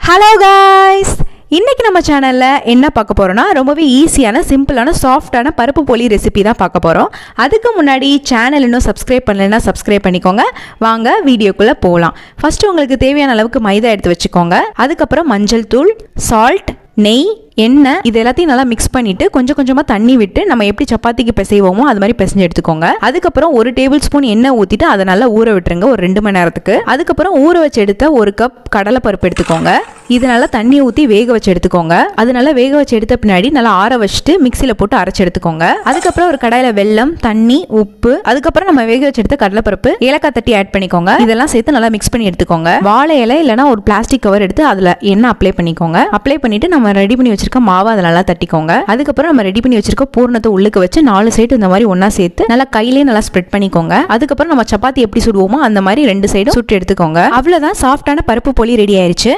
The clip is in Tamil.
ஹலோ காய்ஸ், இன்னைக்கு நம்ம சேனல்ல என்ன பார்க்க போறோம்னா ரொம்பவே ஈஸியான சிம்பிளான சாஃப்டான பருப்பு போலி ரெசிபி தான் பார்க்க போறோம். அதுக்கு முன்னாடி சேனல் இன்னும் சப்ஸ்கிரைப் பண்ணலைன்னா சப்ஸ்கிரைப் பண்ணிக்கோங்க. வாங்க வீடியோக்குள்ள போகலாம். ஃபர்ஸ்ட் உங்களுக்கு தேவையான அளவுக்கு மைதா எடுத்து வச்சுக்கோங்க. அதுக்கப்புறம் மஞ்சள் தூள், சால்ட், நெய், எண்ணெய் இது எல்லாத்தையும் நல்லா மிக்ஸ் பண்ணிட்டு கொஞ்சம் கொஞ்சமாக தண்ணி விட்டு நம்ம எப்படி சப்பாத்திக்கு பிசைவோமோ அது மாதிரி பிசைஞ்சு எடுத்துக்கோங்க. அதுக்கப்புறம் 1 டேபிள் ஸ்பூன் எண்ணெய் ஊற்றிட்டு அதை நல்லா ஊற விட்டுருங்க ஒரு 2 மணி நேரத்துக்கு. அதுக்கப்புறம் ஊற வச்சு எடுத்த 1 கப் கடலைப்பருப்பு எடுத்துக்கோங்க. இது நல்லா தண்ணி ஊற்றி வேக வச்சு எடுத்துக்கோங்க. அது நல்லா வேக வச்சு எடுத்த பின்னாடி நல்லா ஆற வச்சுட்டு மிக்சியில் போட்டு அரைச்சி எடுத்துக்கோங்க. அதுக்கப்புறம் ஒரு கடாயில் வெல்லம், தண்ணி, உப்பு, அதுக்கப்புறம் நம்ம வேக வச்சு எடுத்த கடலைப்பருப்பு, ஏலக்காய் தட்டி ஆட் பண்ணிக்கோங்க. இதெல்லாம் சேர்த்து நல்லா மிக்ஸ் பண்ணி எடுத்துக்கோங்க. வாழை இலை இல்லைனா ஒரு பிளாஸ்டிக் கவர் எடுத்து அதில் எண்ணெய் அப்ளை பண்ணிக்கோங்க. அப்ளை பண்ணிட்டு நம்ம ரெடி பண்ணி வச்சிருக்க மாவு அதை நல்லா தட்டிக்கோங்க. அதுக்கப்புறம் நம்ம ரெடி பண்ணி வச்சிருக்க பூரணத்தை உள்ளுக்கு வச்சு 4 சைடு இந்த மாதிரி ஒன்னா சேர்த்து நல்லா கையிலேயே நல்லா ஸ்ப்ரெட் பண்ணிக்கோங்க. அதுக்கப்புறம் நம்ம சப்பாத்தி எப்படி சுடுவோமோ அந்த மாதிரி 2 சைடும் சுட்டு எடுத்துக்கோங்க. அவ்வளவுதான், சாஃப்டான பருப்பு போலி ரெடி ஆயிருச்சு.